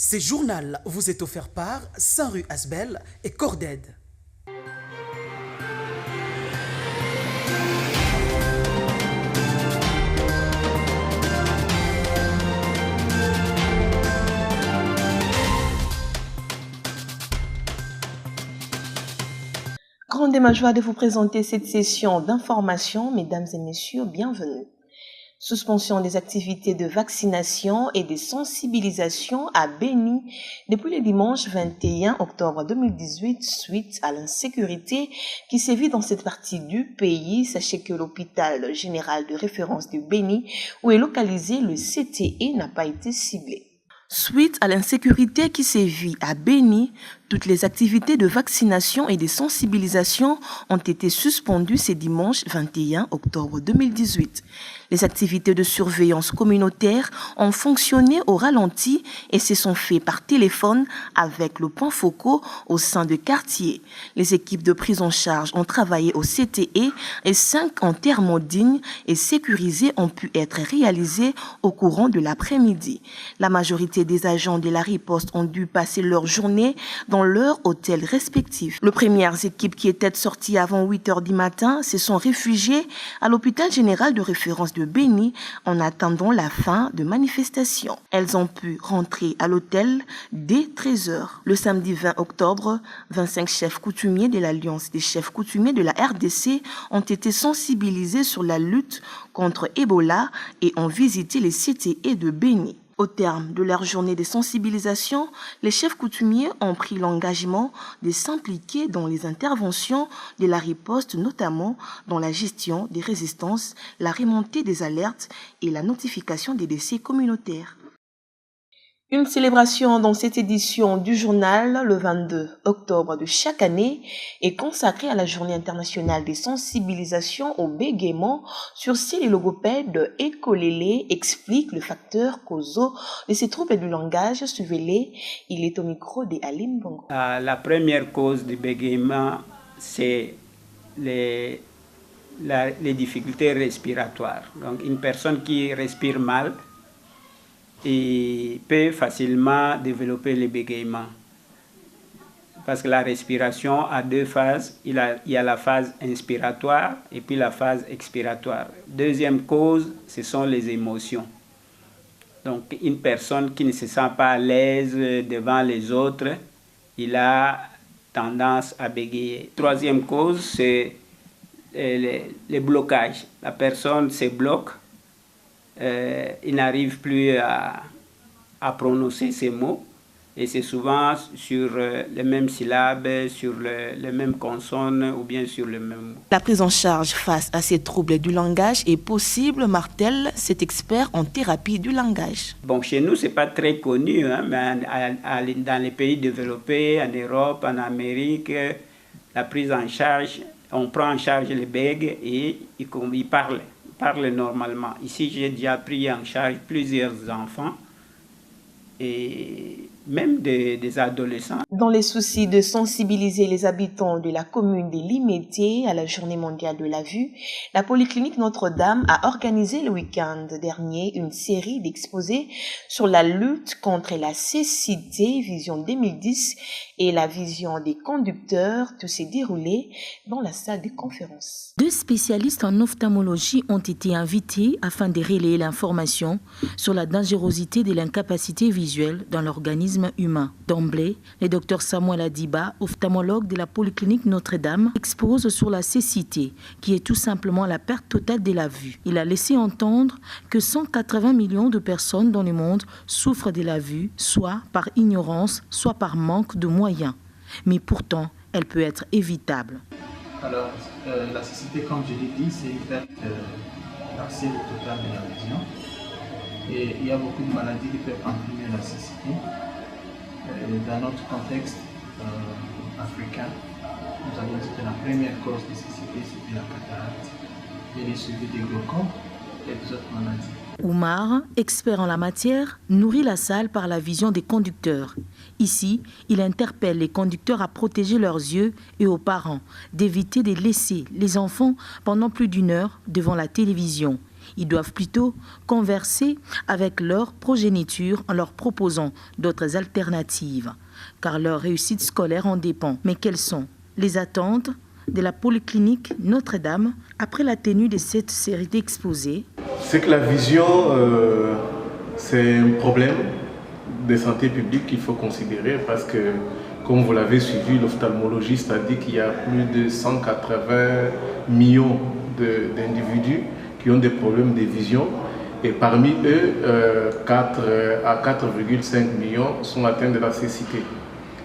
Ce journal vous est offert par Saint-Rue Asbel et Corded. Grande est ma joie de vous présenter cette session d'information. Mesdames et messieurs, bienvenue. Suspension des activités de vaccination et de sensibilisation à Béni depuis le dimanche 21 octobre 2018 suite à l'insécurité qui sévit dans cette partie du pays. Sachez que l'hôpital général de référence de Béni, où est localisé le CTE, n'a pas été ciblé. Suite à l'insécurité qui sévit à Béni, toutes les activités de vaccination et de sensibilisation ont été suspendues ce dimanche 21 octobre 2018. Les activités de surveillance communautaire ont fonctionné au ralenti et se sont faites par téléphone avec le point focaux au sein de quartiers. Les équipes de prise en charge ont travaillé au CTE et 5 enterrements dignes et sécurisés ont pu être réalisés au courant de l'après-midi. La majorité des agents de la riposte ont dû passer leur journée dans leurs hôtels respectifs. Les premières équipes qui étaient sorties avant 8 heures du matin se sont réfugiées à l'hôpital général de référence de Béni en attendant la fin de manifestation. Elles ont pu rentrer à l'hôtel dès 13 heures. Le samedi 20 octobre, 25 chefs coutumiers de l'Alliance des chefs coutumiers de la RDC ont été sensibilisés sur la lutte contre Ebola et ont visité les CTE de Béni. Au terme de leur journée de sensibilisation, les chefs coutumiers ont pris l'engagement de s'impliquer dans les interventions de la riposte, notamment dans la gestion des résistances, la remontée des alertes et la notification des décès communautaires. Une célébration dans cette édition du journal, le 22 octobre de chaque année, est consacrée à la Journée internationale des sensibilisations au bégaiement. Sur ce, les logopèdes Ekolele expliquent le facteur causaux de ces troubles du langage. Suivez-les, il est au micro de Aline Bongo. La première cause du bégaiement, c'est les difficultés respiratoires. Donc, une personne qui respire mal, et peut facilement développer le bégaiement. Parce que la respiration a deux phases. Il y a la phase inspiratoire et puis la phase expiratoire. Deuxième cause, ce sont les émotions. Donc une personne qui ne se sent pas à l'aise devant les autres, il a tendance à bégayer. Troisième cause, c'est les blocages. La personne se bloque. Il n'arrive plus à prononcer ces mots et c'est souvent sur les mêmes syllabes, sur les mêmes consonnes ou bien sur le même mot. La prise en charge face à ces troubles du langage est possible, martèle cet expert en thérapie du langage. Bon, chez nous, ce n'est pas très connu, hein, mais dans les pays développés, en Europe, en Amérique, la prise en charge, on prend en charge les bègues et ils parlent normalement. Ici, j'ai déjà pris en charge plusieurs enfants et même des adolescents. Dans les soucis de sensibiliser les habitants de la commune de Limete à la Journée mondiale de la vue, la Polyclinique Notre-Dame a organisé le week-end dernier une série d'exposés sur la lutte contre la cécité, vision 2010, et la vision des conducteurs. Tout s'est déroulé dans la salle de conférence. 2 spécialistes en ophtalmologie ont été invités afin de relayer l'information sur la dangerosité de l'incapacité visuelle dans l'organisme humain. D'emblée, le docteur Samuel Adiba, ophtalmologue de la Polyclinique Notre-Dame, expose sur la cécité, qui est tout simplement la perte totale de la vue. Il a laissé entendre que 180 millions de personnes dans le monde souffrent de la vue, soit par ignorance, soit par manque de moyens. Mais pourtant, elle peut être évitable. Alors, la cécité, comme je l'ai dit, c'est une perte partielle ou totale de la vision. Et il y a beaucoup de maladies qui peuvent entraîner la cécité. Dans notre contexte africain, nous avons dit que la première cause de cécité, c'était la cataracte. Elle est suivie des glaucomes et des autres maladies. Oumar, expert en la matière, nourrit la salle par la vision des conducteurs. Ici, il interpelle les conducteurs à protéger leurs yeux et aux parents d'éviter de laisser les enfants pendant plus d'1 heure devant la télévision. Ils doivent plutôt converser avec leur progéniture en leur proposant d'autres alternatives, car leur réussite scolaire en dépend. Mais quelles sont les attentes de la polyclinique Notre-Dame après la tenue de cette série d'exposés? C'est que la vision, c'est un problème de santé publique qu'il faut considérer parce que, comme vous l'avez suivi, l'ophtalmologiste a dit qu'il y a plus de 180 millions d'individus qui ont des problèmes de vision et parmi eux, 4 à 4,5 millions sont atteints de la cécité.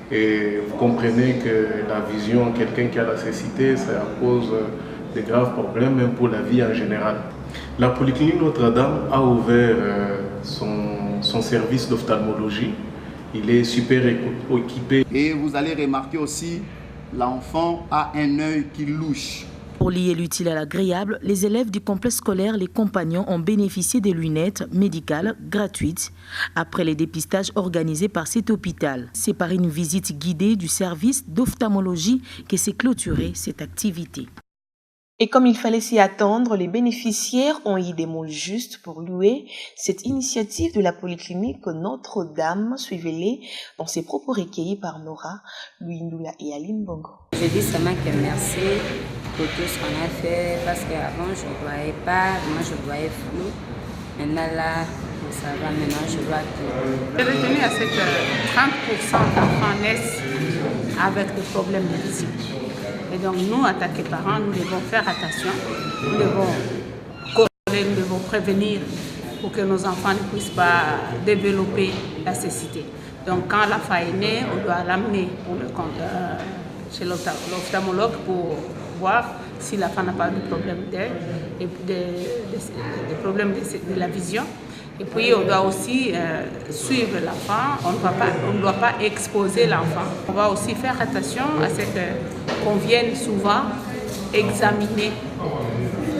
Et vous comprenez que la vision, quelqu'un qui a la cécité, ça cause de graves problèmes, même pour la vie en général. La Polyclinique Notre-Dame a ouvert son service d'ophtalmologie. Il est super équipé. Et vous allez remarquer aussi, l'enfant a un œil qui louche. Pour lier l'utile à l'agréable, les élèves du complexe scolaire Les Compagnons ont bénéficié des lunettes médicales gratuites après les dépistages organisés par cet hôpital. C'est par une visite guidée du service d'ophtalmologie que s'est clôturée cette activité. Et comme il fallait s'y attendre, les bénéficiaires ont eu des mots justes pour louer cette initiative de la Polyclinique Notre-Dame. Suivez-les dans ses propos recueillis par Nora, Louis Ndoula et Aline Bongo. Je dis seulement que merci pour tout ce qu'on a fait parce qu'avant je ne voyais pas, moi je voyais flou. Maintenant là, ça va, maintenant je vois tout. J'ai retenu à ce que 30% d'enfants naissent avec des problèmes de vision. Et donc nous, en tant que parents, nous devons faire attention, nous devons corriger, nous devons prévenir pour que nos enfants ne puissent pas développer la cécité. Donc quand l'enfant est né, on doit l'amener chez l'ophtalmologue pour voir si l'enfant n'a pas de problème de la vision. Et puis on doit aussi suivre l'enfant, on ne doit pas exposer l'enfant. On va aussi faire attention à ce qu'on vienne souvent examiner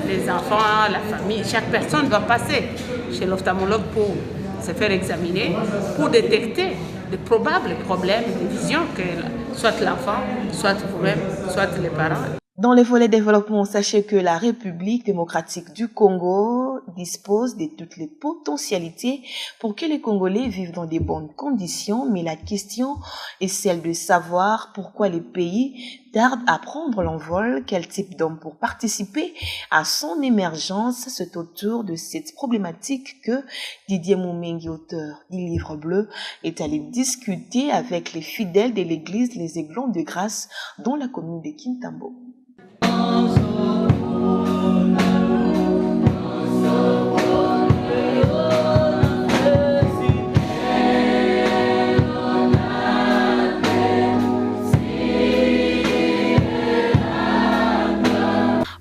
les enfants, la famille. Chaque personne doit passer chez l'ophtalmologue pour se faire examiner, pour détecter de probables problèmes de vision que soit l'enfant, soit vous-même, soit les parents. Dans les volets développement, sachez que la République démocratique du Congo dispose de toutes les potentialités pour que les Congolais vivent dans de bonnes conditions, mais la question est celle de savoir pourquoi les pays tardent à prendre l'envol, quel type d'homme pour participer à son émergence. C'est autour de cette problématique que Didier Moumengi, auteur du livre bleu, est allé discuter avec les fidèles de l'église Les Aiglons de Grâce dans la commune de Kintambo.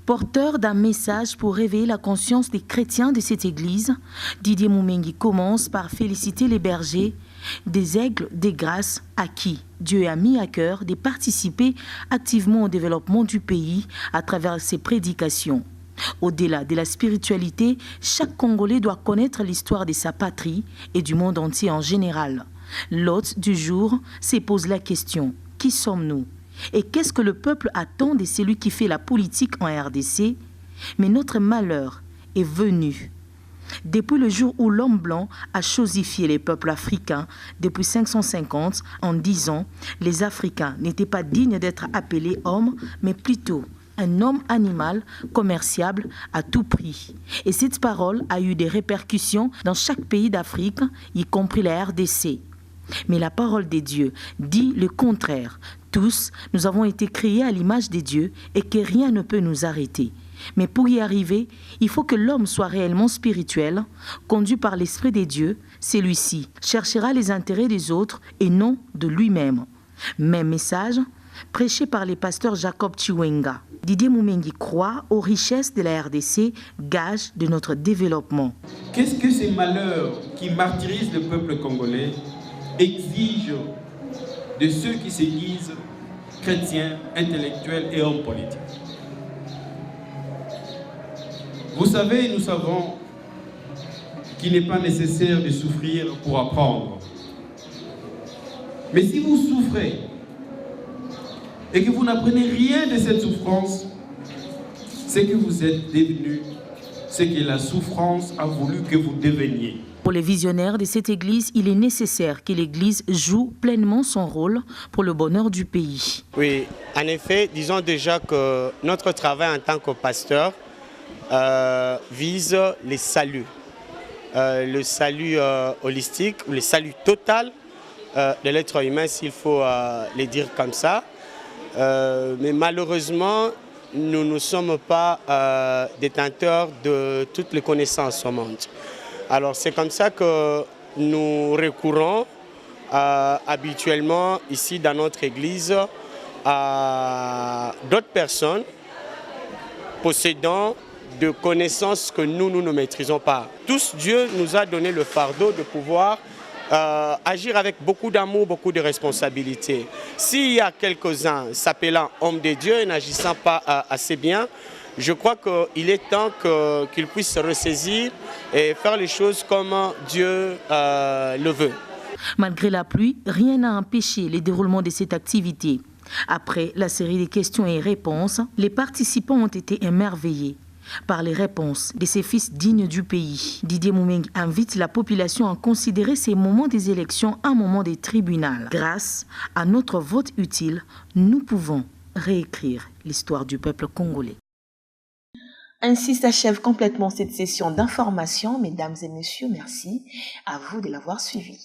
Porteur d'un message pour réveiller la conscience des chrétiens de cette église, Didier Moumengi commence par féliciter les bergers des Aigles des Grâces à qui Dieu a mis à cœur de participer activement au développement du pays à travers ses prédications. Au-delà de la spiritualité, chaque Congolais doit connaître l'histoire de sa patrie et du monde entier en général. L'hôte du jour se pose la question, qui sommes-nous ? Et qu'est-ce que le peuple attend de celui qui fait la politique en RDC? Mais notre malheur est venu. Depuis le jour où l'homme blanc a chosifié les peuples africains, depuis 550, en disant les Africains n'étaient pas dignes d'être appelés hommes, mais plutôt un homme animal commerciable à tout prix. Et cette parole a eu des répercussions dans chaque pays d'Afrique, y compris la RDC. Mais la parole des dieux dit le contraire. Tous, nous avons été créés à l'image des dieux et que rien ne peut nous arrêter. Mais pour y arriver, il faut que l'homme soit réellement spirituel, conduit par l'Esprit des dieux. Celui-ci cherchera les intérêts des autres et non de lui-même. Même message, prêché par les pasteurs Jacob Chiwenga. Didier Moumengi croit aux richesses de la RDC, gage de notre développement. Qu'est-ce que ces malheurs qui martyrisent le peuple congolais exigent de ceux qui se disent chrétiens, intellectuels et hommes politiques? Vous savez, nous savons qu'il n'est pas nécessaire de souffrir pour apprendre. Mais si vous souffrez et que vous n'apprenez rien de cette souffrance, c'est que vous êtes devenu ce que la souffrance a voulu que vous deveniez. Pour les visionnaires de cette Église, il est nécessaire que l'Église joue pleinement son rôle pour le bonheur du pays. Oui, en effet, disons déjà que notre travail en tant que pasteur vise les saluts. Le salut holistique, le salut total de l'être humain, s'il faut le dire comme ça. Mais malheureusement, nous ne sommes pas détenteurs de toutes les connaissances au monde. Alors c'est comme ça que nous recourons habituellement ici dans notre église à d'autres personnes possédant de connaissances que nous ne maîtrisons pas. Tous, Dieu nous a donné le fardeau de pouvoir agir avec beaucoup d'amour, beaucoup de responsabilité. S'il y a quelques-uns s'appelant hommes de Dieu et n'agissant pas assez bien, je crois qu'il est temps qu'ils puissent se ressaisir et faire les choses comme Dieu le veut. Malgré la pluie, rien n'a empêché le déroulement de cette activité. Après la série de questions et réponses, les participants ont été émerveillés par les réponses de ces fils dignes du pays. Didier Moumeng invite la population à considérer ces moments des élections un moment des tribunaux. Grâce à notre vote utile, nous pouvons réécrire l'histoire du peuple congolais. Ainsi s'achève complètement cette session d'information. Mesdames et messieurs, merci à vous de l'avoir suivi.